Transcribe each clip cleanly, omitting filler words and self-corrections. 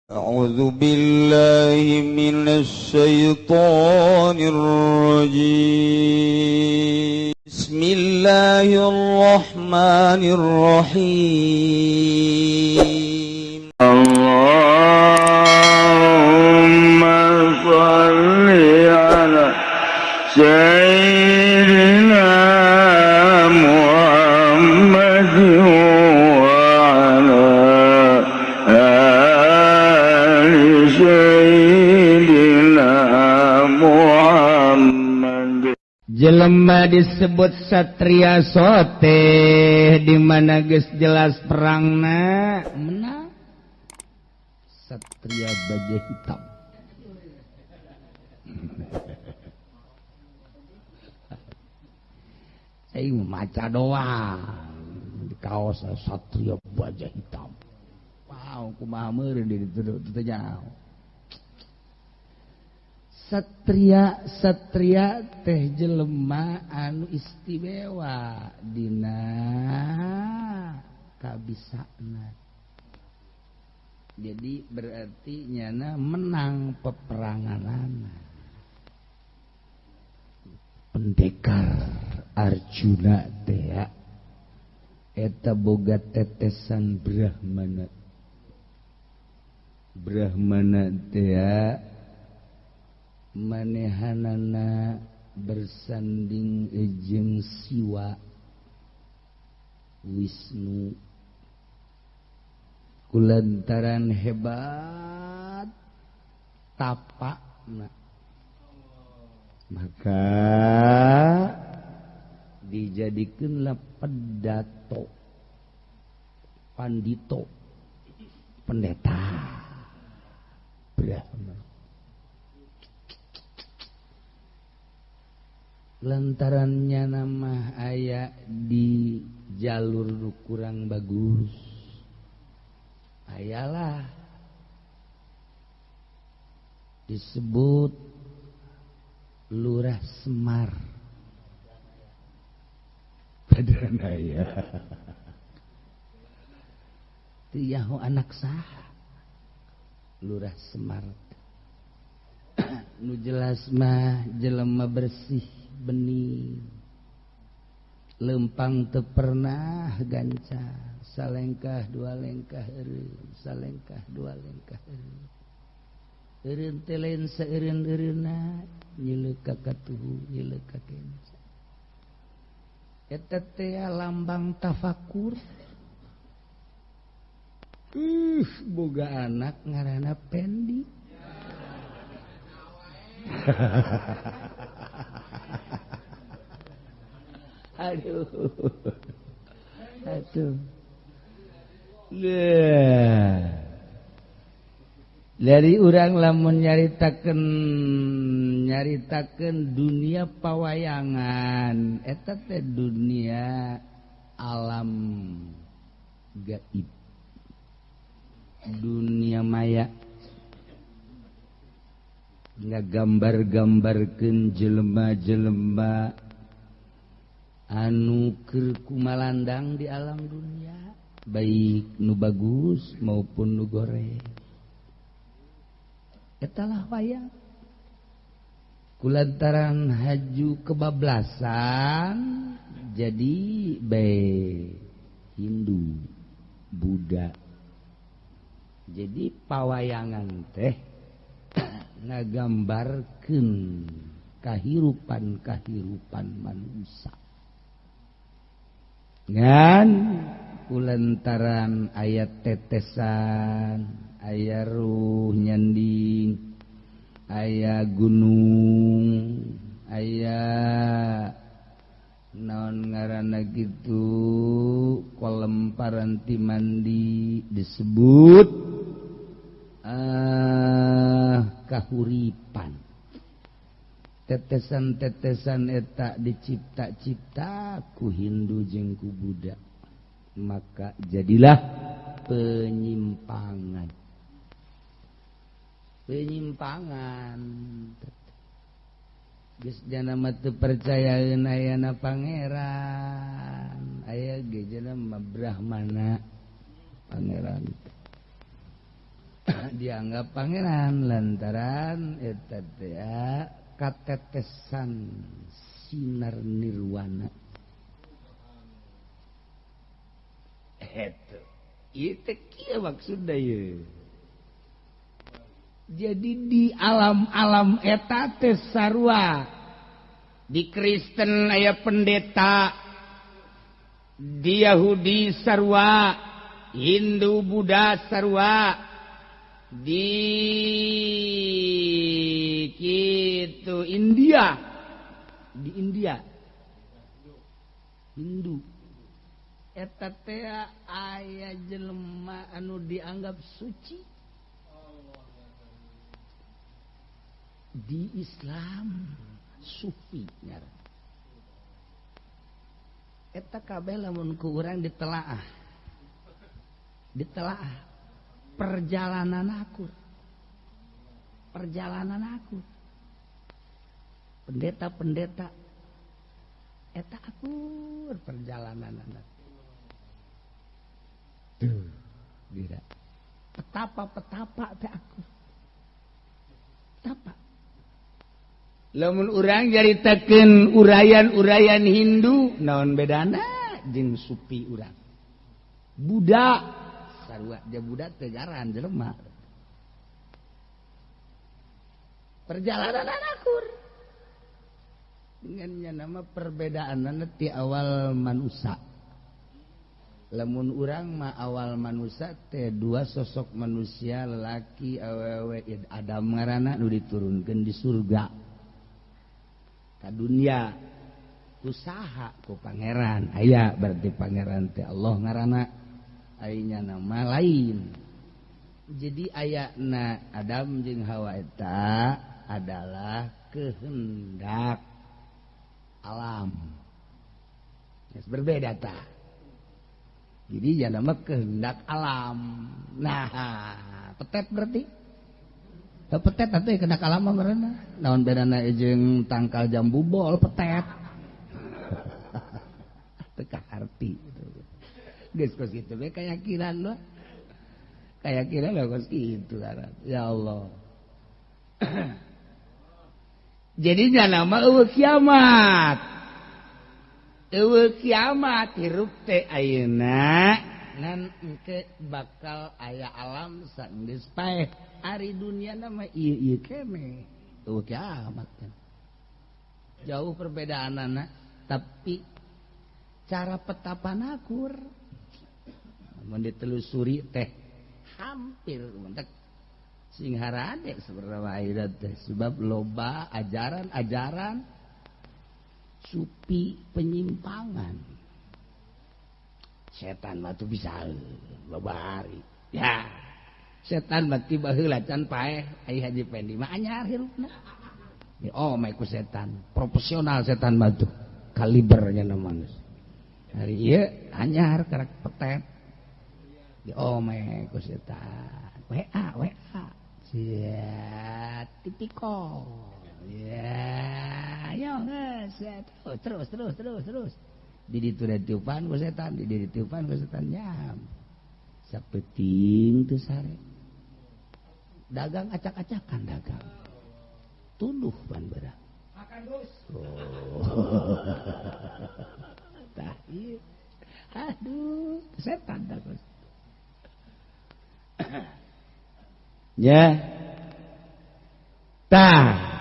أعوذ بالله من الشيطان الرجيم بسم الله الرحمن الرحيم اللهم صل على سيدنا محمد وعلى آل سيدنا Muhammad. Jelema disebut satria sote di mana geus jelas perangna menang. Satria baja hitam. Saya maca doang di kaos satria baja hitam. Wow, kumaha meureun di ditu teh. Satria teh jelema anu istimewa dina kabisana. Jadi berarti nyana menang peperanganana. Pendekar Arjuna teh eta boga tetesan Brahmana. Brahmana teh manehanana bersanding jeung Siwa Wisnu kulantaran hebat tapakna maka dijadikeunlah pedato pandito pendeta Brahmana. Lantarannya nama aya di jalur kurang bagus ayalah disebut Lurah Semar Padranaya tiyaho anak saha Lurah Semar nu jelas mah jelema bersih bening lempang teu pernah gancar salengkah dua lengkah eureun salengkah dua lengkah eureun eureun teh lain saeureun-eureunna nyileuk ka katuhu nyileuk ka kenca eta teh lambang tafakur boga anak ngaranna Pendi. Aduh. Dari urang lamun nyaritakeun dunia pawayangan eta teh dunia alam gaib. Dunia maya ngagambar-gambarkeun jelema-jelema anu keur kumalandang di alam dunia baik nu bagus maupun nu goreng etalah wayang kulantaran haju kebablasan jadi bae Hindu Buddha jadi pawayangan teh ngagambarkeun kahirupan manusia ngan kulantaran ayat tetesan aya ruh nyanding aya gunung aya naon ngaranna gitu kolam paranti mandi disebut kahuripan tetesan-tetesan eta dicipta-cipta ku Hindu jeung ku Buddha maka jadilah penyimpangan geus janama teu percayaeun ayana pangeran aya ge janama Brahmana pangeran dianggap pangeran lantaran eta teh katetesan sinar nirwana. Eta ieu kieu maksudna ye. Jadi di alam-alam eta teh sarua. Di Kristen aya pendeta, di Yahudi sarua, Hindu Buddha sarua, di kitu India, di India Hindu eta teh aya jelema anu dianggap suci. Di Islam sufi ngaran. Eta kabeh lamun ku urang ditelaah perjalanan aku pendeta eta akur perjalanan anak tuh dira petapa teh aku petapa. Lamun urang jaritakeun urayan Hindu naon bedana jeung sufi urang. Buddha sarua dia Buddha teh garan jelema. Perjalanan akur. Dengan nama perbedaanna ti awal manusia. Lamun urang mah awal manusia teh dua sosok manusia lelaki awewe Adam ngaranna nu diturunkeun di surga. Ka dunia usaha ku pangeran aya berarti pangeran teh Allah ngaranna aya nama lain. Jadi ayana Adam jeung Hawa eta adalah kehendak alam. Berbeda ta. Jadi ya nama kehendak alam. Nah, petet berarti petet atuh kehendak alam mah ngaranna. Naon bedana jeung tangkal jambu bol petet. Teu arti. Geus kos kitu we keyakinan lo. Keyakinan lo kos kitu kan. Ya Allah. Jadi nama eueuh kiamat. Eueuh kiamat hirup teh ayeuna ngan engke bakal aya alam saenggeus paeh. Ari dunia nama ieu kene. Eueuh kiamat kan. Jauh perbedaanana tapi cara petapan akur mun ditelusuri teh hampir mentek sing harade sabarapa aya teh sebab loba ajaran-ajaran supi penyimpangan. Setan mah tuh bisa loba hari. Ya. Setan mah tiba heula can paeh aya Haji Pendi mah anyar hirupna. Mae ku setan, profesional setan mah tuh. Kalibernya namanya. Hari ieu anyar karak petet. Mae ku setan. WA. Sia tipiko. Ya, ayo terus. Di ditu ditiupan ku setan, nyam. Sapeting teu sare. Dagang acak-acakan dagang. Tuduh ban beurang. Makan Gus. Tah ieu. Aduh, setan dah Gus. Ya. Tah.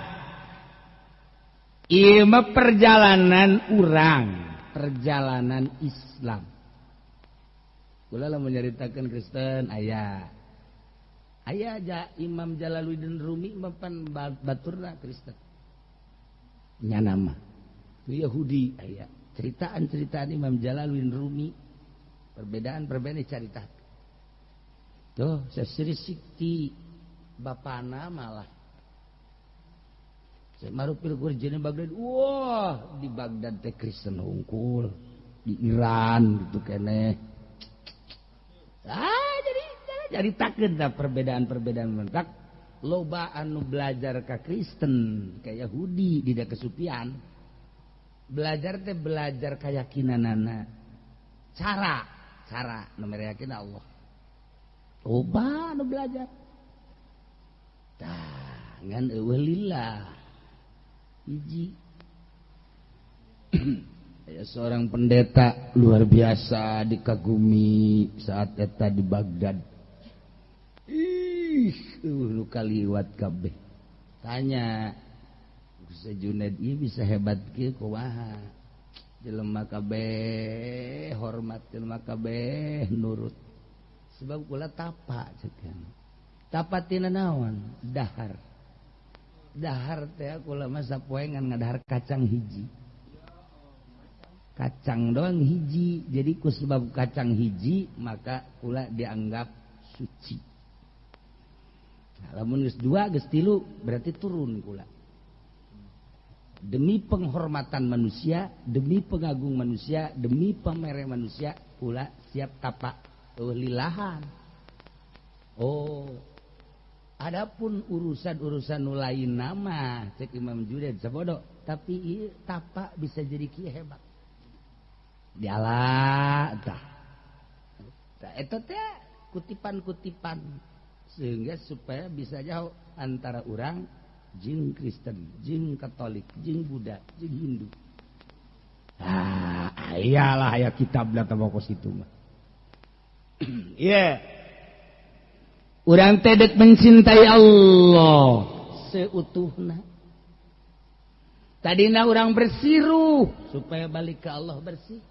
Ieu mah perjalanan urang, perjalanan Islam. Kula lamun nyaritakeun Kristen aya aja Imam Jalaluddin Rumi mapan baturna Kristen. Nya nama. Itu Yahudi aya. Ceritaan Imam Jalaluddin Rumi perbedaan carita. Tuh, sesiri sikti bapana malah. Saya marupil gurjana Baghdad. Wah, di Baghdad teh Kristen hungkul. Di Iran gitu keneh. Jadi takeun da perbedaan mentak loba anu belajar ka Kristen ka Yahudi di da kesupian belajar keyakinanana cara nu mere yakin Allah loba anu belajar ngan eueuh lillah hiji. Ya, seorang pendeta luar biasa dikagumi saat eta di Baghdad. Nu kaliwat kabeh. Tanya Ustaz Junaid ieu bisa hebat kieu kumaha? Jelema kabeh hormat, jelema kabeh nurut. Sebab kula tapa cekan. Tapa tina naon? Dahar. Dahar teh kula mah sapoe ngan ngadahar kacang hiji. Kacang doang hiji, jadi ku sebab kacang hiji maka kula dianggap suci. Nah, lamun geus 2 geus 3 berarti turun kula. Demi penghormatan manusia, demi pengagung manusia, demi pamere manusia, kula siap tapak lillahan. Oh, adapun urusan-urusan nu lain nama cek Imam Junaid sabodo, tapi ieu tapak bisa jadi kieu hebat. Diala tah. Tah eta teh kutipan-kutipan sehingga supaya bisa jauh antara orang jeung Kristen, jeung Katolik, jeung Buddha, jeung Hindu. Ah, iyalah aya kitabna teh pokos itu mah. Iya. Urang teh deuk mencintai Allah seutuhna. Tadina urang bersiruh supaya balik ke Allah bersih.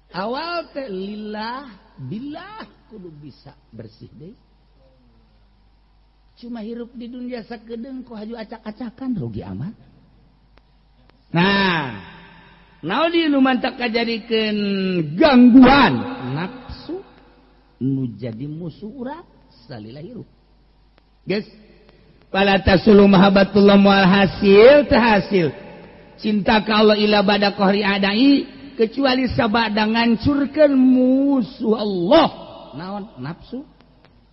Awal teh lillah billah kudu bisa bersih deui. Cuma hirup di dunia sakedeung ku haju acak-acakan rugi amat. Nah, naon di nu mantak kajadikeun gangguan nafsu nu jadi musuh urang salila hirup. Geus fala tasulu mahabbatullah wal hasil tahasil. Cinta ka Allah ila bada qahri adai kecuali sabada ngancurkeun musuh Allah. Naon nafsu?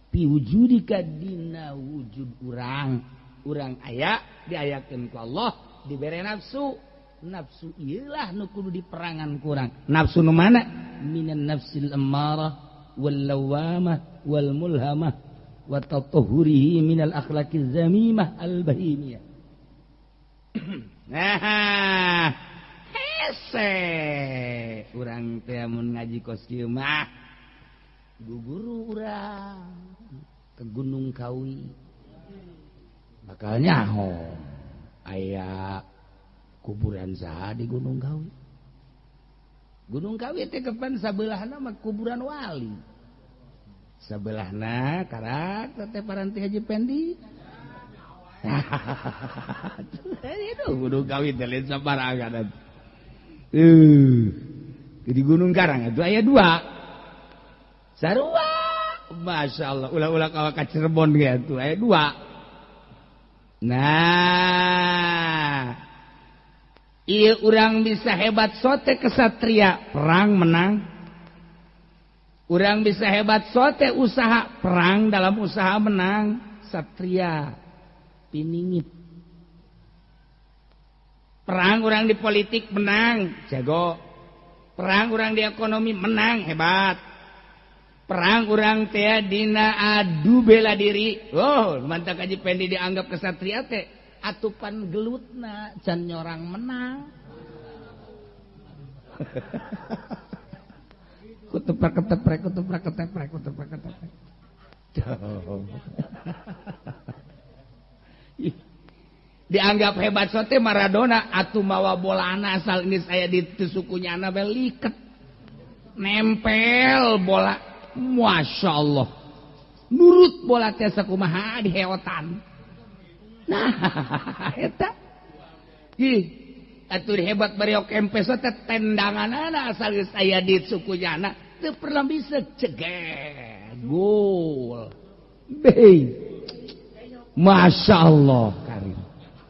Piwujudika dina wujud urang. Urang aya diayakeun ku Allah dibere nafsu. Nafsu ieulah nu kudu diperangan ku urang. Nafsu nu mana? Minan nafsil ammarah wal lawamah wal mulhamah wa tatahhurihi minal akhlaqiz zamimah al bahimiyah. Nah, hese urang teh mun ngaji kos kieu mah guguru urang ke Gunung Kawi bakal nyaho aya kuburan saha di Gunung Kawi. Gunung Kawi teh kepan sabelahna mah kuburan wali. Sabelahna karak teh paranti Haji Pendi. Itu Gunung Kawi teh lain sabarangan. Di Gunung Karang itu aya 2. Sarua, masya Allah, ulah-ulah kawa ka Cirebon gitu, aya 2. Nah, ieu urang bisa hebat sote kesatria, perang menang. Urang bisa hebat sote usaha, perang dalam usaha menang, satria, piningit. Perang urang di politik menang, jago. Perang urang di ekonomi menang, hebat. Perang urang teh dina adu bela diri. Oh, mantak Haji Pendi dianggap kesatria teh atupan gelutna can nyorang menang. Kuteprak-keteprek. Dianggap hebat sote Maradona atuh mawa bolana asal ini saya di sukunya Anabel liket. Nempel bola. Masya Allah nurut bola teh sakumaha diheotan. Nah eta ih atuh hebat bariok empes teh tendanganana asal geus aya di sukunya teu pernah bisa ceget gol beh. Masya Allah karim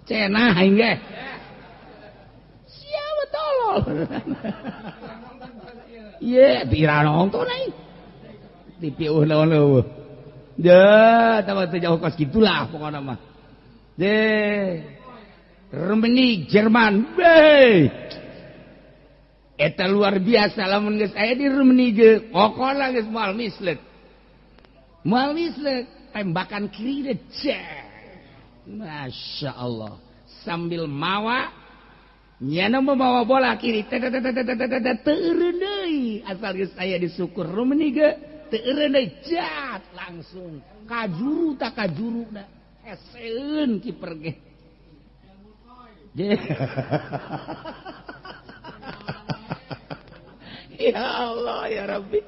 cenah aing ge sia tolol ye pira nonton aing TV ulah-ulah. Dah, tak jauh kos gitulah pokoknya mah. Deh, Rumeni, Jerman, beh. Eta luar biasa lamun geus aya di Rumeni ge, pokona geus moal mislek. Moal mislek, tembakan kiri deh, Masya Allah. Sambil mawa nyana membawa bola kiri teureun deui asal geus aya di sukur rumeni ge teureun deui jat langsung kajuru tak kajuruna heseun kiper ge ya Allah ya Rabbi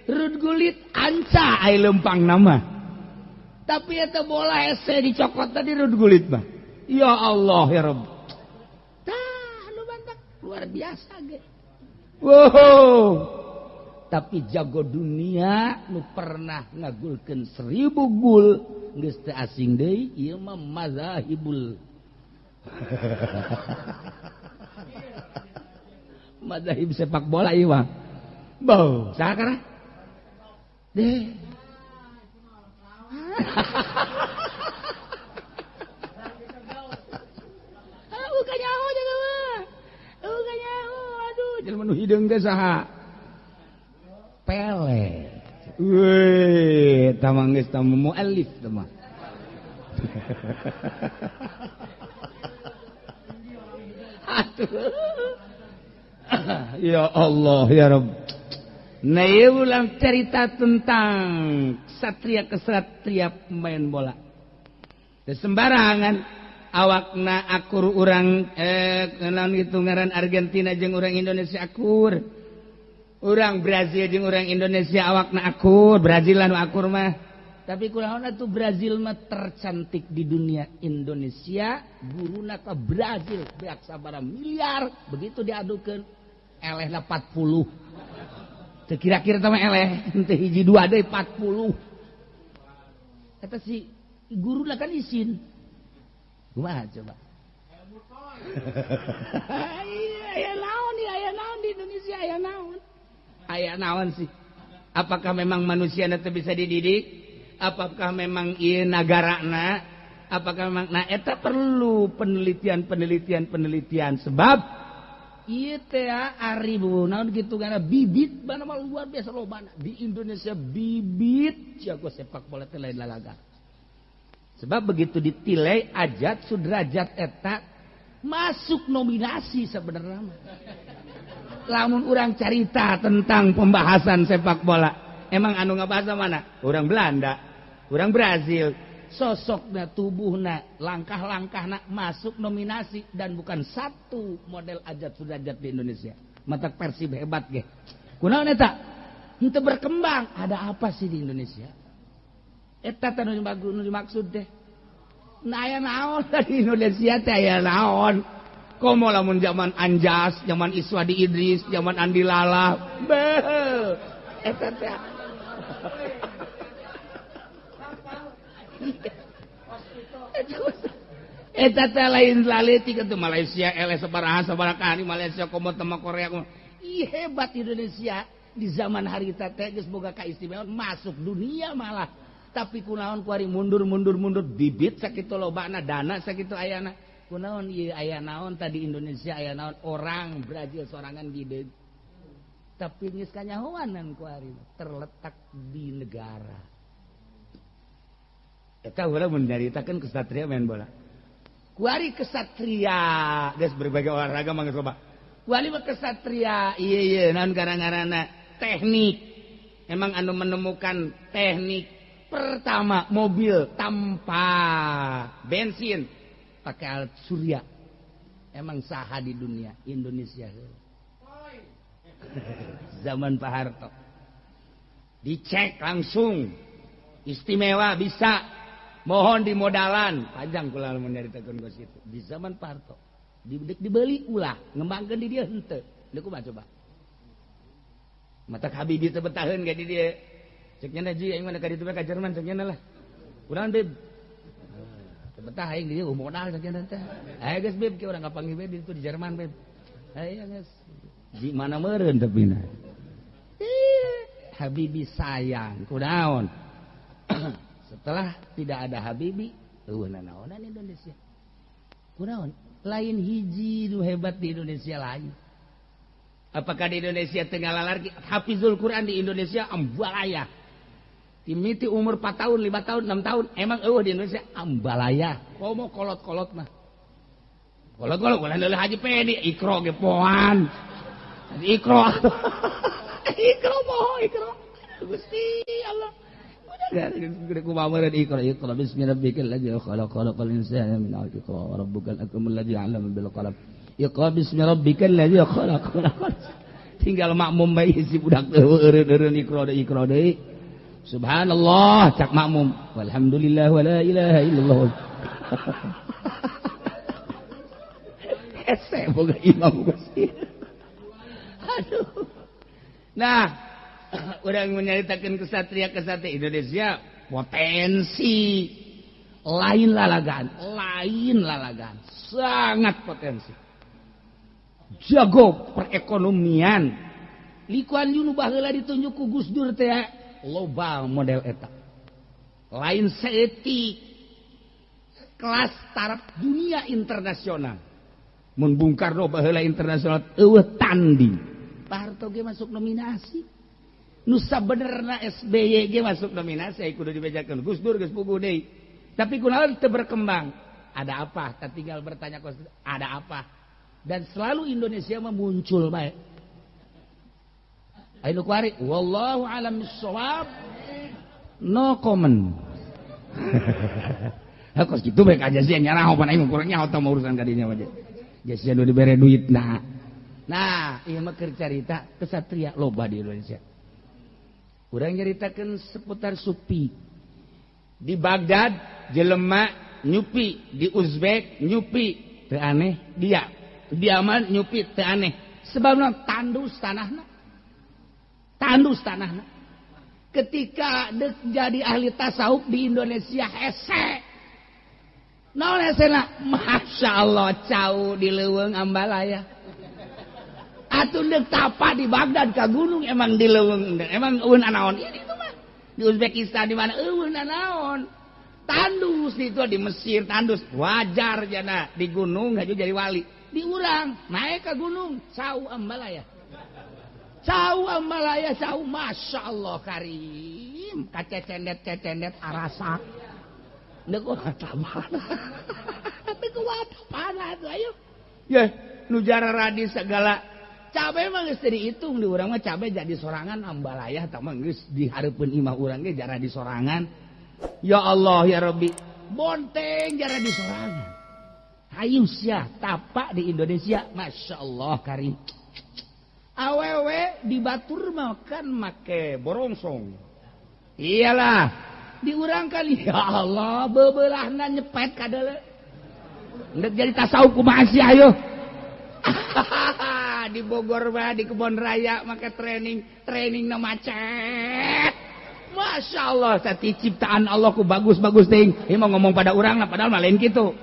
Rud gulit anca aya lempang nama tapi eta bola hese dicokot tadi rud gulit mah ya Allah ya Rabbi luar biasa ge. Wow. Tapi jago dunia nu pernah ngagulkeun 1000 gol geus teu asing deui ieu mah mazahibul. Mazahib sepak bola ieu mah. Bau, saha kana? Deh. Bukan nyaho jaga mah. Jelema nu hideung teh saha? Pele. Weh, tamang geus tamu muallif teh mah. Ya Allah ya Rabb. Nah, ieu ulang cerita tentang satria-kesatria pemain bola. Teu sembarangan. Awakna akur urang naon kitu ngaran Argentina jeung urang Indonesia akur. Urang Brazil jeung urang Indonesia awakna akur, Brazil anu akur mah. Tapi kunaon atuh Brazil mah tercantik di dunia, Indonesia guruna ka Brazil beak sabaraha miliar, begitu diadukeun elehna 40. Teu kira-kira teh mah eleh, teu hiji dua deui 40. Eta si guruna kan isin. Kumaha coba? Aya naon di Indonesia aya naon sih? Apakah memang manusia teu bisa dididik? Apakah memang ieu nagarana? Apakah memang nah eta perlu penelitian sebab ieu teh ari naon kitu kana bibit bana mah luar biasa lobana di Indonesia bibit jago sepak bola teh lain lalaga. Sebab begitu ditilai Ajat Sudrajat eta masuk nominasi sebenarnya. Lamun urang carita tentang pembahasan sepak bola, emang anu ngabahas mana? Urang Belanda, urang Brazil, sosokna, tubuhna, langkah-langkahna masuk nominasi dan bukan satu model Ajat Sudrajat di Indonesia. Matak Persib hebat ge. Kunaon eta? Henteu berkembang. Ada apa sih di Indonesia? Eta teh nu dimaksud teh. Nah aya naon di Indonesia teh aya naon? Komo lamun zaman Anjas, zaman Iswadi Idris, zaman Andi Lala. Beuh. Eta teh. Eta teh lain laleutik atuh Malaysia eleh sabaraha kali Malaysia komo tema Korea. Ih hebat Indonesia di zaman harita teh geus boga kaistimewaan masuk dunia malah. Tapi kunaon kuari mundur bibit sakitu lobana dana sakitu ayana kunaon ieu aya naon tadi Indonesia aya naon orang Brazil sorangan gide tapi geus kanyahoanan kuari terletak di negara eta urang mun nyaritakeun kesatria main bola kuari kesatria geus berbagai olahraga mangga coba kuari mah kesatria ieu naon gara-garana teknik emang anu menemukan teknik pertama mobil tanpa bensin pakai alat surya emang saha di dunia Indonesia zaman Pak Harto dicek langsung istimewa bisa mohon dimodalan panjang kula mun nyaritakeun gos itu di zaman Pak Harto dibeli ulah ngembangkeun di dia henteu lha kumaha coba mata Habibie teh betaheun ge di dieu cek nyana ji aing mah ka ditu ka Jerman cek nyana lah. Urang beb. Betah aing di dieu modal cek nyana teh. Aya geus beb ki urang kapanggih beb di ditu di Jerman beb. Aya geus. Ji mana meureun tapi na. Habibie sayang kunaon. Setelah tidak ada Habibie, naonan Indonesia. Kunaon? Lain hiji nu hebat di Indonesia lain. Apakah di Indonesia tengah lalar Hafizul Quran di Indonesia ambalaya. Timiti umur 4 tahun, 5 tahun, 6 tahun. Emang eueuh di Indonesia ambalaya. Komo kolot-kolot mah. Kolot-kolot ulah deuleu Haji Pedi, ikro ge poan. Ikro. Ikro poho ikro. Gusti Allah. Udah kumaha meureun ikro bismi rabbikal ladzi khalaqal insana min 'alaq wa rabbukal akramul ladzi 'allama bil qalam. Iqra bismi rabbikal ladzi khalaq. Tinggal makmum bae si budak teh eureun ikro deui. Subhanallah cak makmum. Walhamdulillah wa la ilaha illallah. Ese boga imam Gusti. Aduh. Nah, orang menyaritakeun kesatria Indonesia potensi lain lalagan, sangat potensi. Jago perekonomian. Lee Kuan Yew nu baheula ditunjuk ku Gus Dur teh loba model eta. Lain saeutik kelas taraf dunia internasional. Mun Bung Karno baheula internasional eueuh tanding. Pak Harto ge masuk nominasi. Nu sabenerna SBY ge masuk nominasi kudu dibejakeun. Gus Dur geus puguh deui. Tapi kunaon teu berkembang? Ada apa? Tak tinggal bertanya ada apa? Dan selalu Indonesia muncul bae. Ayo kuari, wallahu alam bissawab. No comment. Hakos kitu bae aja sih nyarah pan aing kurang nyaho tah urusan kadinya mah. Jasa nu dibere duitna. Nah, ieu mah keur carita kesatria loba di Indonesia. Urang nyaritakeun seputar Supi. Di Baghdad jelema nyupi, di Uzbek nyupi, teu aneh dia. Di Yaman nyupi teu aneh. Sebabna tandus tanahna. Ketika jadi ahli tasawuf di Indonesia hese. Naon hesena? Masya Allah cau di leuweung ambalaya. Atuh deuk tapa di Baghdad ka gunung emang di leuweung. Emang eueun anaon? Ini itu mah. Di Uzbekistan di mana eueun anaon? Tandus itu di Mesir tandus. Wajar jana di gunung haju jadi wali. Di urang naik ke gunung cau ambalaya. Cau Masya Allah karim. Kacecendet arasa. Deuk watapan. Deuk watapan ayo. Ya, nu jara radi segala cabe mah geus dihitung di urang mah cabe jadi sorangan ambalaya tah mah geus dihareupeun imah urang ge jara di sorangan. Ya Allah ya Rabbi, bonteng jara di sorangan. Hayu sia tapak di Indonesia Masya Allah karim. Awewe di batur mah kan make borongsong. Iyalah di urang kan ya Allah bebeulahna nyepet kadeule. Ndek jadi tasawuf kumaha sih ayo. Di Bogor mah di Kebon Raya make training na macet. Masya Allah sati ciptaan Allah ku bagus-bagus ting. Ieu mah ngomong pada urang lah padahal mah lain kitu.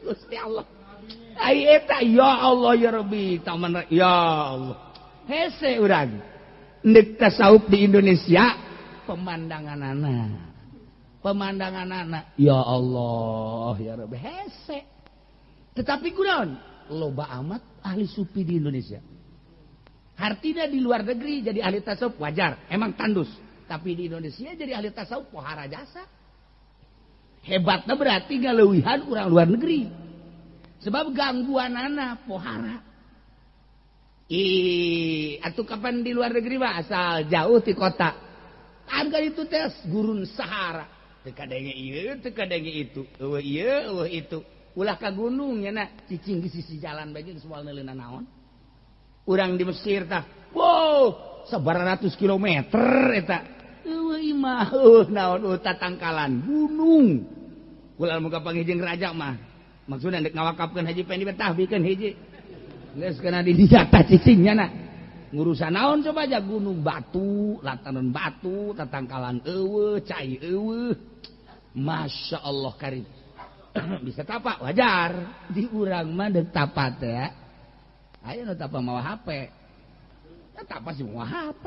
Gusti Allah. Ai eta ya Allah ya Rabbi taman ya Allah. Hese urang. Ndek tasawuf di Indonesia pemandanganana ya Allah ya Rabbi hese. Tetapi kunaon? Loba amat ahli sufi di Indonesia. Artinya di luar negeri jadi ahli tasawuf wajar, emang tandus. Tapi di Indonesia jadi ahli tasawuf pohara jasa. Hebatnya berarti galeuwihan urang luar negeri. Sebab gangguanana pohara. Atuh kapan di luar negeri mah asal jauh ti kota. Harga itu tes gurun Sahara. Teu kadenge ieu, teu kadenge itu. Eueuh ieu, eueuh itu. Ulah ka gunung nya na cicing di sisi jalan bae geus moal neuleunan naon. Urang di Mesir tah. Wow, 900 kilometer eta. Eueuh imah naon tatangkalan gunung. Ulah muga panggih raja mah. Maksudnya dek ngawakapkeun Haji Pendi betah bikin hiji. Geus kana di dijata cicingnya na. Ngurusan naon coba aja gunung batu, lataran batu, tatangkalan eueuh, cai eueuh. Masya Allah karim. Bisa tapak wajar. Di urang mah deuk tapak teh ya. Ayo nu tapak mawa HP. Tapak sih mawa HP.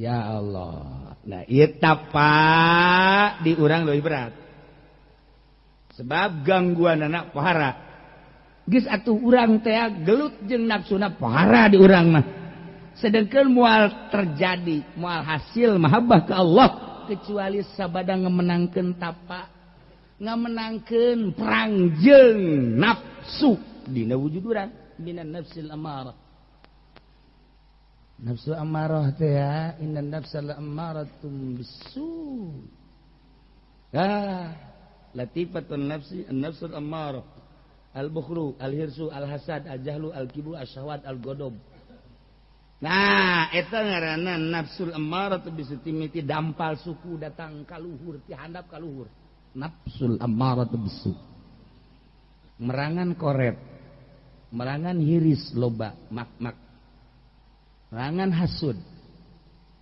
Ya Allah. Nah, ieu tapak di urang leuwih berat. Sebab gangguan anak pohara. Geus atuh urang teh gelut jeung nafsuna pohara di urang mah. sedangkan mual terjadi mual hasil mahabbah ke Allah kecuali sabada ngemenangkeun tapa ngamenangkeun perang jeung nafsu dina wujud urang minan nafsil amarah. Nafsu amarah teh ya, innan nafsal amaratum bisu. Latifatun nafsi an-nafsul amarah. Al-bukhlu, al-hirsu, al-hasad, al-jahlu, al-kibru, al-syahwat, al-godob. Nah, eta ngaranna nafsul amaratum bisu timiti dampal suku datang kaluhur ti handap kaluhur. Nafsul amaratum bisu. Merangan koret. Merangan hiris loba mak-mak. Merangan hasud,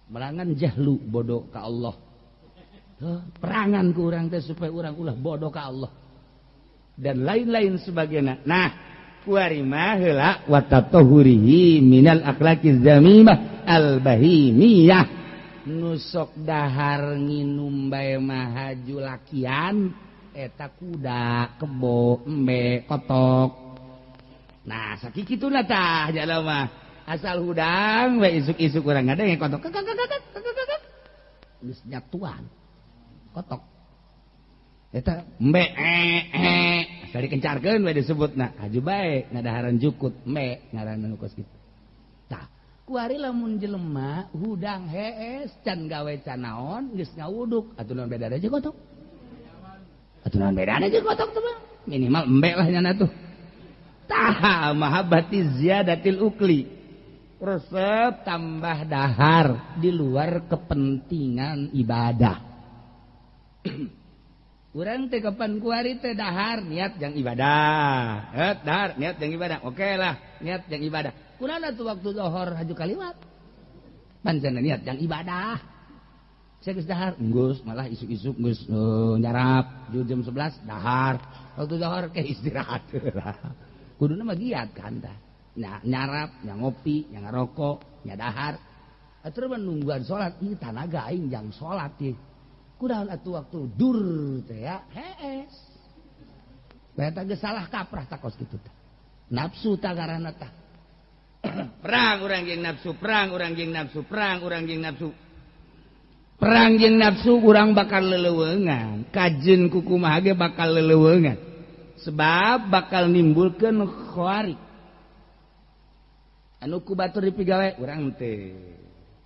merangan jahlu bodoh ka Allah. Perangan ku urang teh supaya urang ulah bodoh ka Allah. Dan lain-lain sebagainya. Nah, kuari mah heula wa tatahurihi minal akhlaqiz zamimah al bahimiyah. Nusok dahar nginum bae mah haju lakian eta kuda, kebo, embe, kotok. Nah, sakikituna tah jalema. Asal hudang we isuk-isuk urang ada yang kotok geus nyatuan kotok eta embe asal dikencarkeun we disebutna haju bae ngadaharan jukut embe ngaranna nu kos kitu tah kuari lamun jelema hudang hees can gawe can naon geus ngawuduk atuh naon beda aja kotok atuh naon beda aja kotok tuh minimal embe lah nyana tuh tah mahabbati ziyadatil ukli resep tambah dahar di luar kepentingan ibadah. Urang teh kapan kuari teh dahar niat jang ibadah. Dahar niat jang ibadah. Oke lah, niat jang ibadah. Kunaon atuh waktu zuhur haju kaliwat. Pancen niat jang ibadah. Saya geus dahar, geus malah isuk-isuk geus nyarap jam 11 dahar. Waktu zuhur ke istirahat. Kuduna mah giat kan tah. Nyarap, ngopi, ngarokok, dahar. Atuh menungguan salat ieu tanaga aing jang salat ieu. Kunaon atuh waktu dur teh ya? Hees. Bae tah geus salah kaprah tah kos kitu tah. Nafsu tah ngaranna tah. Perang urang jeung nafsu, perang urang jeung nafsu, perang urang jeung nafsu. Perang jeung nafsu urang bakal leleuweungan, kajeun ku kumaha ge bakal leleuweungan. Sebab bakal nimbulkeun khawarij. Anu ku batur dipigawe urang teu.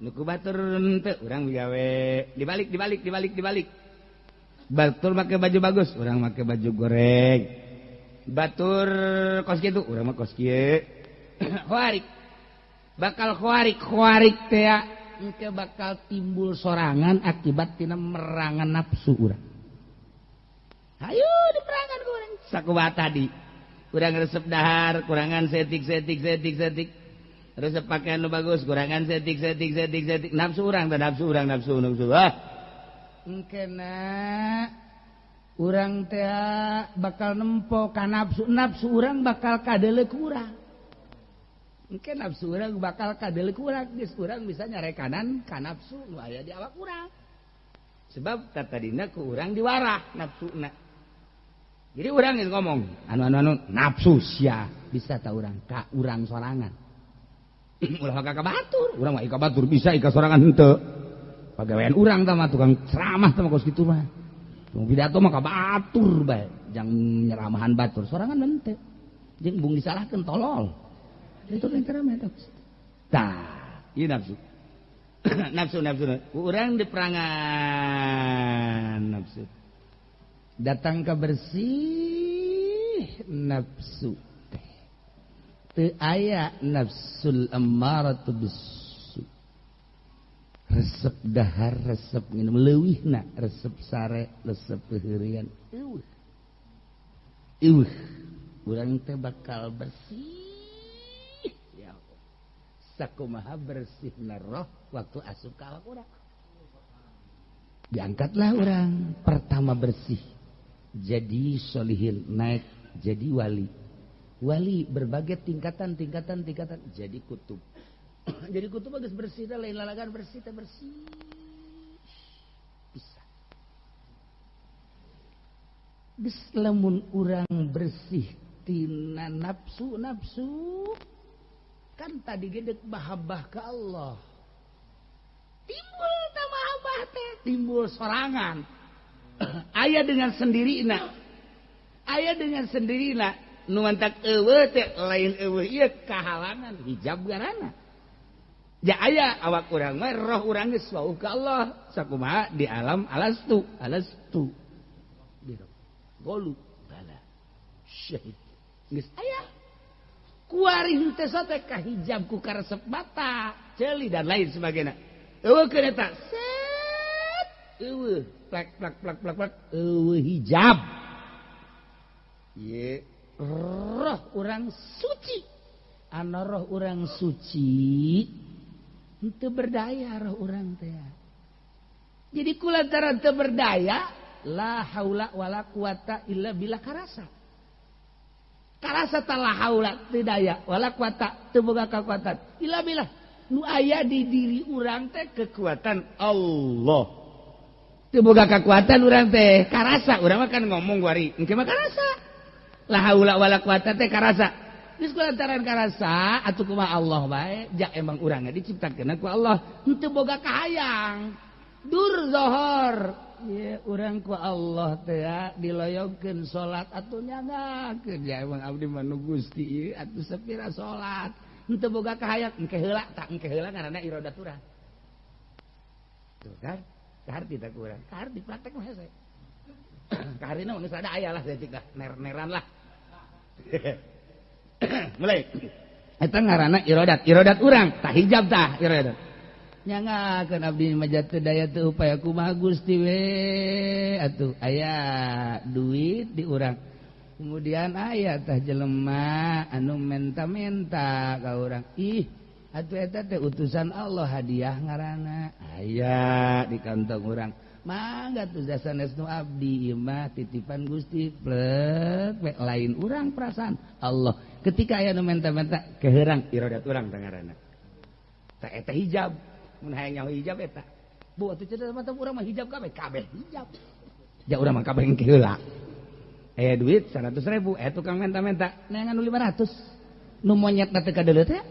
Nu ku batur teu urang digawe. Dibalik. Batur make baju bagus, urang make baju goreng. Batur kos kitu, urang mah kos kieu. Khawarij. Bakal khawarij teh engke bakal timbul sorangan akibat tina merangan nafsu urang. Hayu diperangan ku urang. Sakumaha tadi. Urang resep dahar, kurangan setik. Resep pakaian nu bagus, kurangan setik. Nafsu urang. Engkena urang teh bakal nempo ka nafsu urang bakal kadeleuk urang. Engke nafsu urang bakal kadeleuk urang, geus urang bisa nyarekanan ka nafsu nu aya di awak urang. Sebab tadina ku urang diwarah nafsuna. Jadi urang geus ngomong, anu nafsu sia bisa ta urang ka urang sorangan. Ulah ka batur, urang mah ka batur bisa ka sorangan henteu. Pagawean urang tah mah tukang ceramah tah mah kos kitu mah. Tukang pidato mah ka batur bae, jang nyeramahan batur, sorangan henteu. Jeung bung disalahkeun tolol. Itu teh ceramah tah. Tah, ieu nafsu. nafsu. Urang diperangan nafsu. Datang ke bersih nafsu. Teu aya nafsul ammaratu bisu. Resep dahar, resep minum leuwihna, resep sare, resep peheurian. Eueuh. Urang teh bakal bersih. Ya Allah. Sakumaha bersihna roh waktu asup ka awak urang. Diangkatlah urang pertama bersih. Jadi solihin, naik jadi wali. Wali berbagai tingkatan jadi kutub. Jadi kutub geus bersih teh lain lalagan bersih teh bersih. Bisa. Geus lamun urang bersih tina nafsu kan tadi gedek mahabbah ke Allah. Timbul ta mahabbah teh, timbul sorangan. Aya dengan sendirina. Aya dengan sendirina nu mantak eueuh teh lain eueuh ieu kahalangan hijab garana. Ja aya awak urang mah roh urang geus wauh ka Allah. Sakumaha di alam alastu. Golu bala. Syahid. Geus aya. Kuari henteu teh ka hijab ku karesep mata, ceuli dan lain sebagainya. Eueuh keun eta. Set. Eueuh plak eueuh hijab. Ye roh urang suci. Ana roh urang suci henteu berdaya roh urang teh. Jadi kulantaran teu berdaya la haula wala quwata illa billah karasa. Karasa tah la haula teu daya wala quwata teu boga kakuatan illa billah. Nu aya di diri urang teh kekuatan Allah. Teu boga kakuatan urang teh karasa. Urang mah kan ngomong wari engke mah karasa. La haula wala quwata teh karasa. Geus kulantaran karasa atuh kumaha Allah bae, jak emang urang diciptakeun ku Allah, henteu boga kahayang. Dur zohor. Ye urang ku Allah teh diloyogkeun salat atuh nyanggakeun ya emang abdi mah nu Gusti ieu atuh sepira salat. Henteu boga kahayang engke heula tak engke heula ngaranna iradat urang. Tuh kan? Kaharti tak urang. Kaharti praktek mah hese. Kaharina geus ada aya lah detik dah ner-neran lah. Mulai eta ngaranna iradat urang tah hijab tah iradat nyangakeun abdi mah jatuh daya teu upaya kumaha Gusti we atuh aya duit di urang kemudian aya tah jelema anu menta-menta ka urang ih atuh eta teh utusan Allah hadiah ngaranna aya di kantong urang mangga tuh sanes nu abdi ieu mah titipan Gusti plek lain urang perasaan Allah ketika aya nu menta-menta keheurang iradat urang teh ngaranna tah eta hijab mun hayang nyaho hijab eta bu atuh cenah mah urang mah hijab kabeh hijab ja urang mah kabeh engke heula aya duit 100.000 tukang menta-menta neangan nu 500 nu monyetna teh kadeuleut teh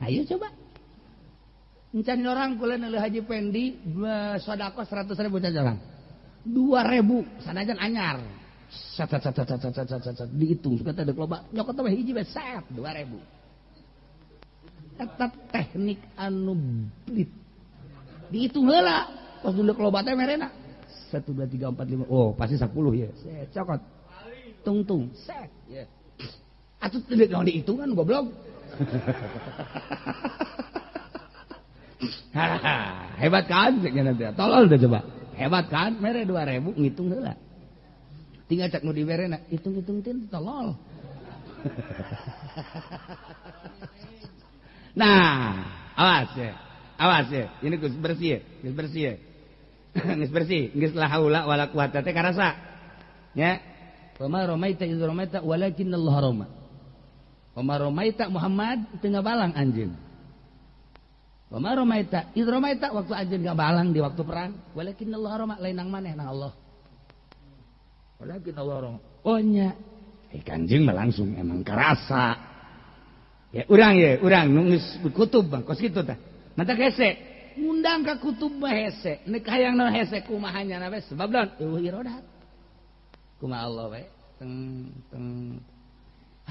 ayo coba encan orang kula neuleuh Haji Pendi sedekah 100.000 encan orang 2.000 sanajan anyar sat dihitung suka teh deuk loba nyokot teh hiji bae set 2.000 eta teknik anu blit dihitung heula pas deuk loba teh merena 1 2 3 4 5 oh pasti 10 ya set cokot tung set ya atuh teu naon dihitungan goblok hebat kan tolol tuh coba hebat kan mere 2.000 ngitung heula tinggal cek nu diberena hitung-hitung tin tolol nah awas ya ini geus bersih geus la haula wala quwata teh karasa nya wa ma ramaita iz ramaita walakin Allah rama wa ma ramaita Muhammad teu ngabalang anjeun wa ma ramaita id ramaita waktu anjeun ngabalang di waktu perang walakin Allah rama lain nang maneh nang Allah walakin Allah rama oh nya kanjing mah langsung emang karasa ya urang nu geus kutub bang kos kitu tah mata hese ngundang ka kutub mah hese nek hayang naon hese kumaha nya we sebab naon eueuh iradat kumaha Allah we teng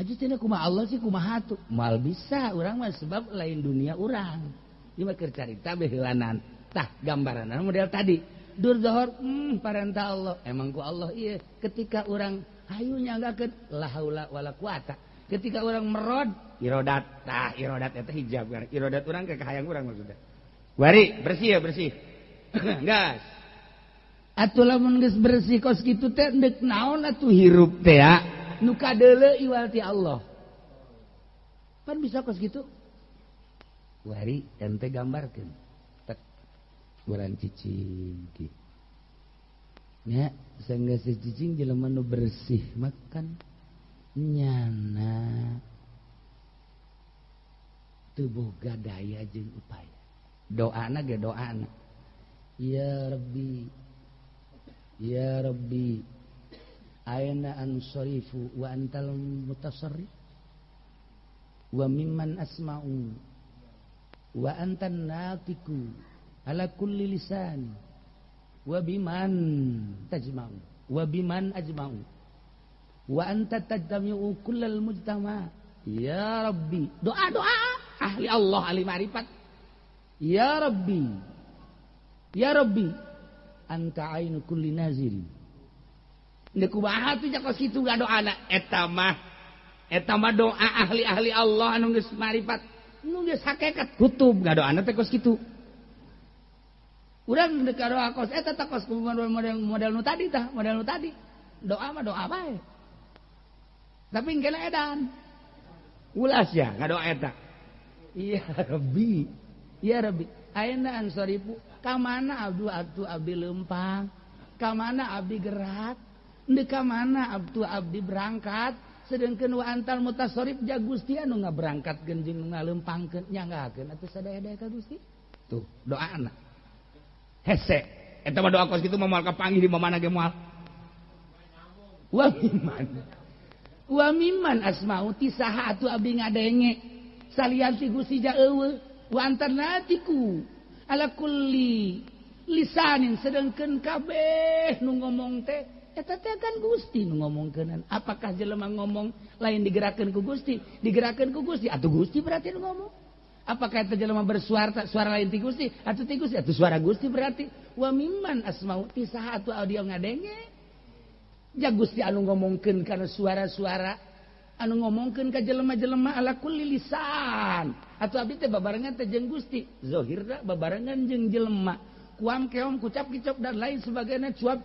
haji cenah kumaha Allah sih kumaha tuh moal bisa urang mah sebab lain dunia urang ieu mah keur carita beheulanan tah gambaranna model tadi dur zohor parentah Allah emang ku Allah ieu ketika urang hayu nyanggakeun la haula wala quwata ketika urang merod iradat tah iradat eta hijab iradat urang ke kahayang urang maksudna wari bersih ya bersih gas atuh lamun geus bersih kos kitu teh deuk naon atuh hirup teh ya nu kadeuleu iwal ti Allah pan bisa kos kitu wari ente gambarkeun tek urang cicing ki nya sanggeus cicing jelema nu bersih makan nyana teu boga daya jeung upaya doana ge doana ya rabbi aina ansarifu wa antal mutasarrif wa mimman asma'u wa antan natiku ala kulli lisan wa biman tajma'u wa biman ajma'u wa anta tajtami'u kullal mujtama ya rabbi. Doa ahli Allah ahli ma'rifat. Ya rabbi anta ainu kulli nazirin. Nda kumaha tuh jakos kitu ngadoana eta mah doa ahli Allah anu geus ma'rifat, nu geus hakikat kutub ngadoana teh kos kitu. Urang deuk doa kos eta teh kos model nu tadi tah, model nu tadi. Doa mah doa bae. Tapi engke edan. Ulas ya ngadoa eta. Ya Rabbi. Ayeuna ansorifu ka mana abdi lempang, ka mana abdi gerak, deuk ka mana abdi berangkat, sedengkeun wa antal mutasarrif ja Gusti anu ngaberangkatkeun jeung nu ngalempangkeun nyanggakeun atuh sadaya-daya ka Gusti. Tuh doana. Hese eta mah doa kos kitu mah moal kapanggih di mana ge moal. Wa mimman asma'u ti saha atuh abdi ngadenge salian ti Gusti ja eueuh wa antarnatiku ala kulli lisanin sedengkeun kabeh nu ngomong teh eta teh kan Gusti nu ngomongkeunan. Apakah jelema ngomong lain digerakkeun ku Gusti? Digerakkeun ku Gusti atuh Gusti berarti nu ngomong. Apakah eta jelema bersuara suara lain ti Gusti? Atuh ti Gusti atuh suara Gusti berarti. Wa mimman asma'u ti saha atuh audio ngadenge ja Gusti anu ngomongkeun kana suara-suara anu ngomongkeun ka jelema-jelema ala kulli lisan. Atuh abdi teh babarengan teh jeung Gusti, zahirna babarengan jeung jelema. Kuam keom kucap kicop dan lain sebagainya cuap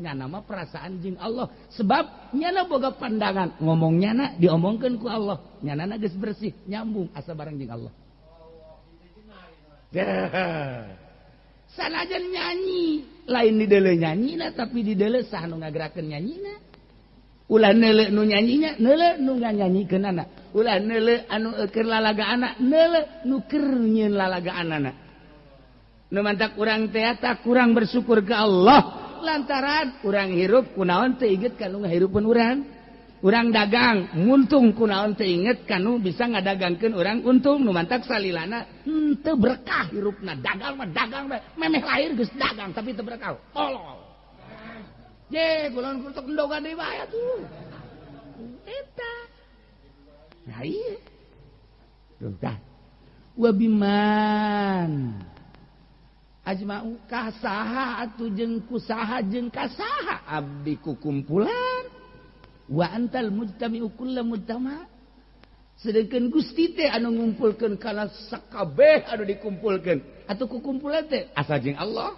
nyana mah perasaan jeung Allah sebab nyana boga pandangan ngomongnya na diomongkeun ku Allah nyana geus bersih nyambung asa bareng jeung Allah. Sanajan nyanyi lain di deuleu nyanyina tapi di deuleu sah nu ngagerakeun nyanyina. Ulah neuleu nu nyanyinya neuleu nu nganyanyikeunana. Ulah neuleu anu keur lalagaanna neuleu nu keur nyieun lalagaanana. Nu mantak urang teh tak kurang bersyukur ke Allah lantaran urang hirup kunaon teu inget kanu ngahirupeun urang. Urang dagang muntung kunaon teu inget kanu bisa ngadagangkeun urang untung. Nu mantak salilana teu berkah hirupna. Dagang mah dagang bae memeh lahir geus dagang tapi teu berkah. Tolol. Je kulon kutuk endogan deui bae atuh. Eta. Nah ieu. Duh tah. Wa biman ajma'u kasaha atuh jeung kusaha jeung kasaha abdi kukumpulan wa antal mujtami'u kullu mujtama sedengkeun Gusti teh anu ngumpulkeun kana sakabeh anu dikumpulkeun atuh kukumpulan teh asa jeung Allah.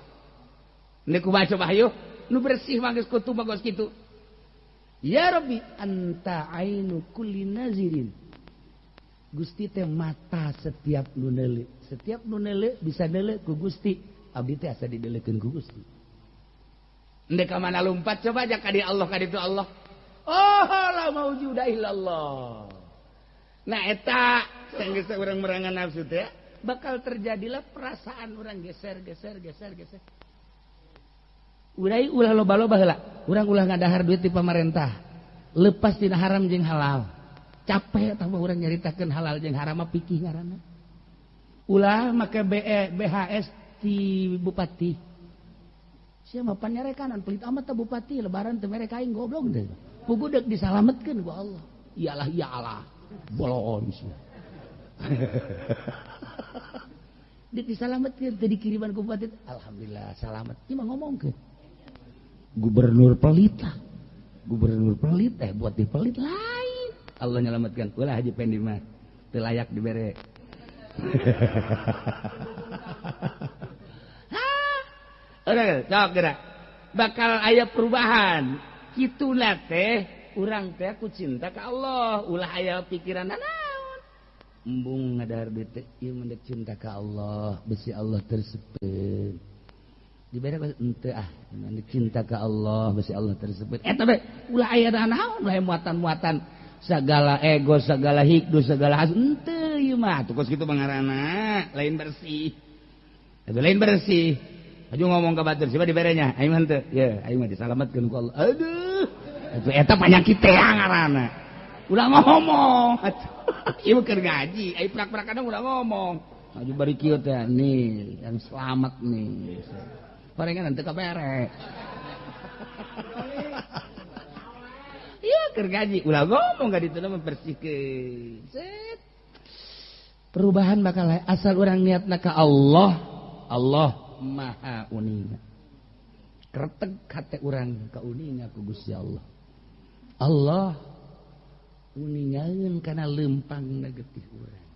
Nek kumaha coba hayu nu bersih mah geus kutu bagos kitu. Ya Rabbi anta ainu kulli nazirin. Gusti teh mata setiap nu neuleu. Setiap nu neuleu bisa neuleu ku Gusti. Abdi teh asa dideleukeun ku Gusti. Endek ka mana lompat coba aja ka di Allah ka ditu Allah. Oh la maujuda illallah. Nah eta geus urang merangan nafsu teh bakal terjadilah perasaan urang geser. Urai ulah loba-loba heula. Urang ulah ngadahar duit di pamarentah. Lepas tina haram jeung halal. Capek tambah urang nyaritakeun halal jeung haram mah pikih ngaranna. Ulah make BHS ti bupati. Sia mah panyarekanan pelit amat teh bupati lebaran teh mere kaing goblok teh. Pugu deuk disalametkeun ku Allah. Iyalah ya Allah. Bolon sia. Deuk disalametkeun teh dikiriman ku bupati. Alhamdulillah salamet. Ieu mah ngomongkeun. Gubernur pelit lah. Gubernur pelit buat dipelit lain. Allah nyelametkan. Ulah Haji Pendi mah teu layak dibere. Udah, cok gerak. Bakal aya perubahan. Kituna teh urang teh ku cinta ka Allah. Ulah aya pikiran naon. Embung ngadahar duit teh ieu mendek cinta ka Allah, besi Allah tersebut. Dibere henteu mendek cinta ka Allah, besi Allah tersebut. Eta bae ulah aya naon, ulah muatan-muatan segala ego, segala hikdu, segala hasud. Henteu ieu mah. Tukos kitu pangaranna lain bersih. Itu lain bersih. Aju ngomong ke batur siapa diberenya aing mah teu ya aing mah disalametkeun ku Allah. Aduh itu eta penyakit teh ngaranna ulah ngomong. Ieu keur ngaji, ai prak-prak kadang ulah ngomong. Aju bari kieu teh nih, yang selamat nih. Parengan teu kabere. Iya keur ngaji, ulah ngomong ka ditu membersihkeun. Set. Perubahan bakal asal urang niatna ka Allah. Allah Maha Uninga. Kretek hate urang ka uninga ku Gusti Allah. Allah uningaeun kana leumpangna getih urang.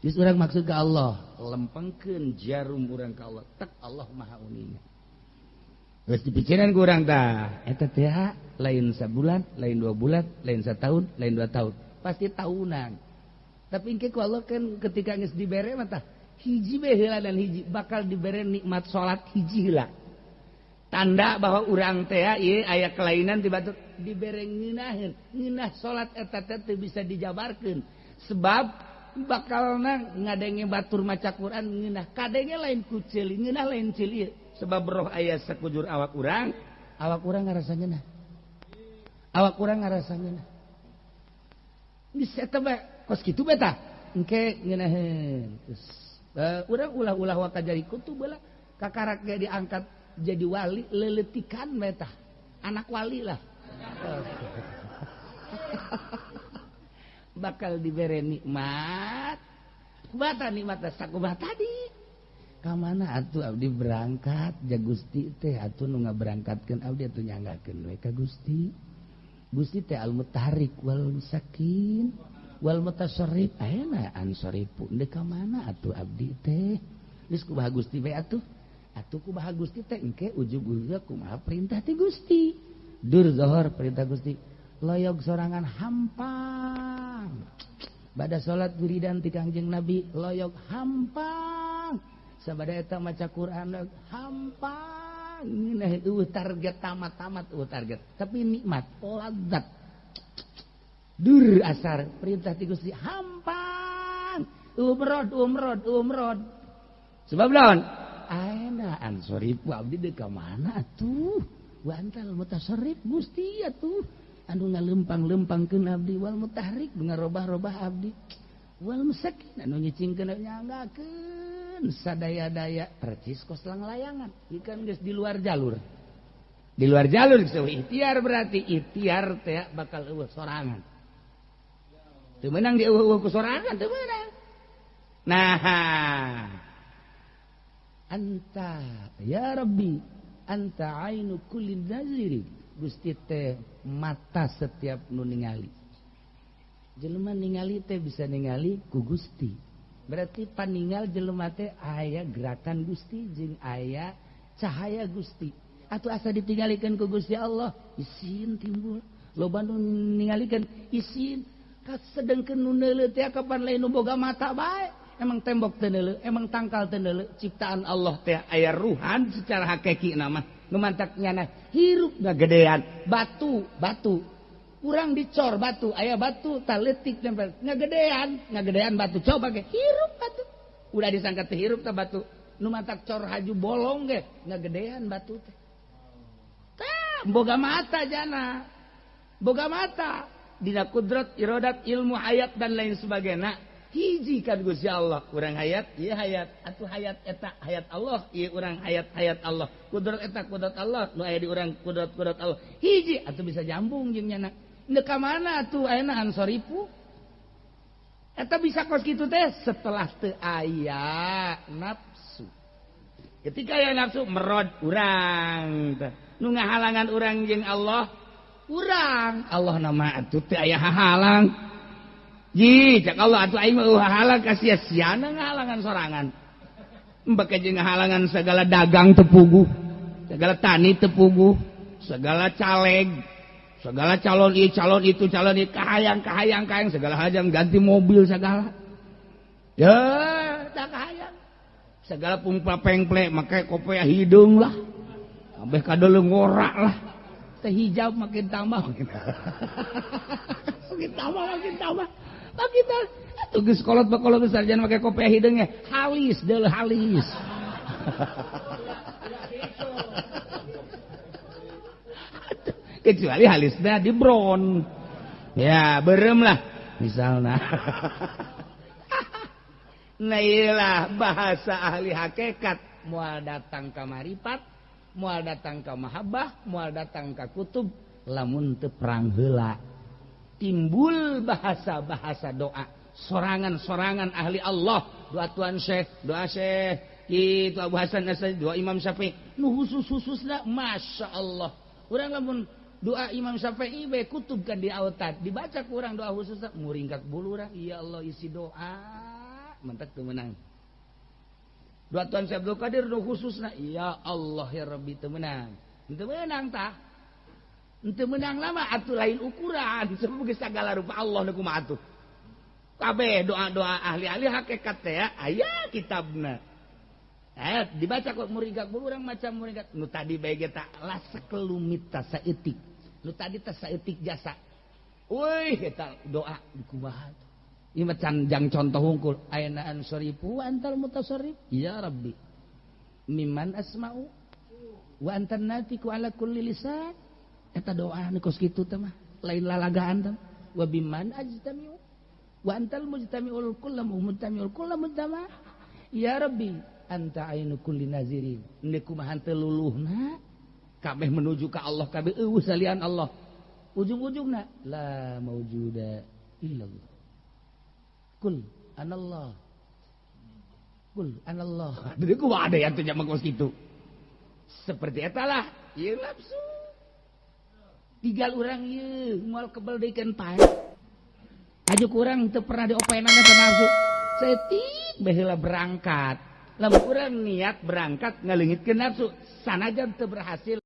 Geus urang maksud ka Allah, lempengkeun jarum urang ka Allah. Tak Allah Maha Uninga. Geus dipikiran ku urang tah, eta teh lain sabulan, lain 2 bulan, lain setahun, lain 2 tahun. Pasti tahunan. Tapi engke ku Allah kan ketika geus dibere mah tah hiji bae heula dan hiji bakal dibere nikmat salat hiji heula. Tanda bahwa urang teh ieu aya kelainan ti batur dibere ngeunaheun. Ngeunah salat eta teh teu bisa dijabarkeun. Sebab bakalna ngadenge batur maca Quran ngeunah kadenge lain ku ceuli, ngeunah lain ceuli. Sebab roh aya sakujur awak urang ngarasa ngeunah. Awak urang ngarasa ngeunah. Geus eta bae, kos kitu bae tah. Engke ngeunaheun. Terus urang ulah-ulah wa kajariku tu beula kakarak ge diangkat jadi wali leletikan meta anak wali lah bakal diberi nikmat kubata nikmat sakumaha tadi kamana atuh abdi berangkat ja Gusti teh atuh nu ngaberangkatkeun abdi atuh nyanggakeun we ka Gusti Gusti teh al mutarik wal musakin wal mutasarrif ayeuna ansarifu deuk ka mana atuh abdi teh geus kumaha Gusti we atuh kumaha Gusti teh engke ujug-ujug kumaha perintah ti Gusti. Dur zohor perintah Gusti. Loyog sorangan hampang. Bada salat wiridan ti Kangjeng Nabi loyog hampang. Sabada eta maca Quran hampang. Ngeunah target tamat-tamat target. Tapi nikmat, ladzat. Dur asar perintah ti Gusti hampang. Umrod. Sebab naon? Ayeuna ansorifu abdi deuk ka mana atuh? Wa antal mutasarrif Gusti atuh. Anu ngalempang-lempangkeun abdi wal mutahrik nu ngarobah-robah abdi. Wal musakin anu nyicingkeun nyanggakeun sadaya-daya percis kos layangan. Ikan geus di luar jalur. Di luar jalur geus ikhtiar berarti ikhtiar teh bakal eueuh sorangan. Teu meunang di eueuh ku sorangan teu meunang. Nah, anta ya Rabbi anta ainu kulli naziri Gusti teh mata setiap nu ningali jelema ningali teh bisa ningali ku Gusti berarti paningal jelema teh aya gerakan Gusti jeung aya cahaya Gusti atuh asa ditinggalikeun ku Gusti Allah isin timbul loba nu ningalikeun isin kasedengkeun nu neuleuh teh kapan lain nu boga mata bae. Emang tembok teu neuleuh, emang tangkal teu neuleuh, ciptaan Allah teh aya ruhan secara hakiki nama. Nu mantak nyana hirup ngagedean, batu. Urang dicor batu, aya batu taletik nempel ngagedean batu. Coba ge hirup batu. Udah disangka teh hirup teh batu. Nu mantak cor haju bolong ge ngagedean batu teh. Tah, boga mata jana. Boga mata. Dina kudrat, iradat, ilmu hayat dan lain sebagainya. Hiji kan Gusti Allah urang hayat ieu hayat atuh hayat eta hayat Allah ieu urang hayat Allah kudrat eta kudrat Allah nu aya di urang kudrat Allah hiji atuh bisa nyambung jeung nyana neuk ka mana atuh ayeuna ansorifu eta bisa kos kitu teh setelah teu aya nafsu ketika aya nafsu merod urang teh nu ngahalangan urang jeung Allah urang Allah nama atuh teu aya hahalang. Ji, cak Allah atuh aing mah halang ka sia-siana ngahalangan sorangan. Mbake jeung ngahalangan segala dagang teu puguh, segala tani teu puguh, segala caleg, segala calon ieu calon itu kahayang segala hajang ganti mobil segala. Ya, tak kahayang. Segala pungpa pengple make kopea hidung lah. Kabeh kadeuleu ngorak lah. Teh hijab makin tambah. Makin tambah. Kita tugas kolot bakolot sarjana pakai kopiah hidungnya halis. Kecuali halisnya di bron Ya berem lah misalnya. Nah iyalah bahasa ahli hakikat. Mual datang ke marifat, mual datang ke mahabbah, mual datang ke kutub, lamun teu perang heula. Timbul bahasa-bahasa doa, sorangan-sorangan ahli Allah, doa Tuan Syekh, doa Syekh itu Abu Hasan Asy-Syadzili, doa Imam Syafi'i. Nu khusus-khususna Masya Allah. Urang lamun doa Imam Syafi'i bae kutub kan di autad, dibaca ku urang doa khususna muringkat bulu urang, ya Allah isi doa, mentek teu meunang. Doa Tuan Syekh Abdul Qadir doa khususna, ya Allah ya Rabbi teu meunang. Teu meunang tah. Ente menang lama atuh lain ukuran sebagai segala rupa Allah nu kumaha atuh. Kabeh doa-doa ahli-ahli hakikat teh ya aya kitabna. Dibaca kok muringak urang macam muringak nu tadi bae ge tah la sakelumit tah saeutik. Nu tadi tah saeutik jasa. Euy eta doa kumaha atuh. Ieu macan jang contoh hungkul ayeuna ansorifu wa antal mutasarrif ya Rabbi. Mimman asma'u wa antan natiqu ala kulli lisan. Eta doa nu kos kitu teh mah lain lalagaan teh wa biman ajtamiu wa antal mujtamiul kullam mujtamiul kullam mujtama ya Rabbi anta ainu kulli nazirin nek kumaha teu luluhna kabeh menuju ka Allah kabeh eueuh salian Allah ujung-ujungna la maujuda illallah kul anallah jadi kumaha ada yang teh jamak kos kitu seperti eta lah ieu nafsu. Tigal urang ieu moal kebal deui pae. Ajuk urang teu pernah diopenan eta nafsu. Setik baheula berangkat. Lamun urang niat berangkat ngaleungitkeun nafsu, sanajan teu berhasil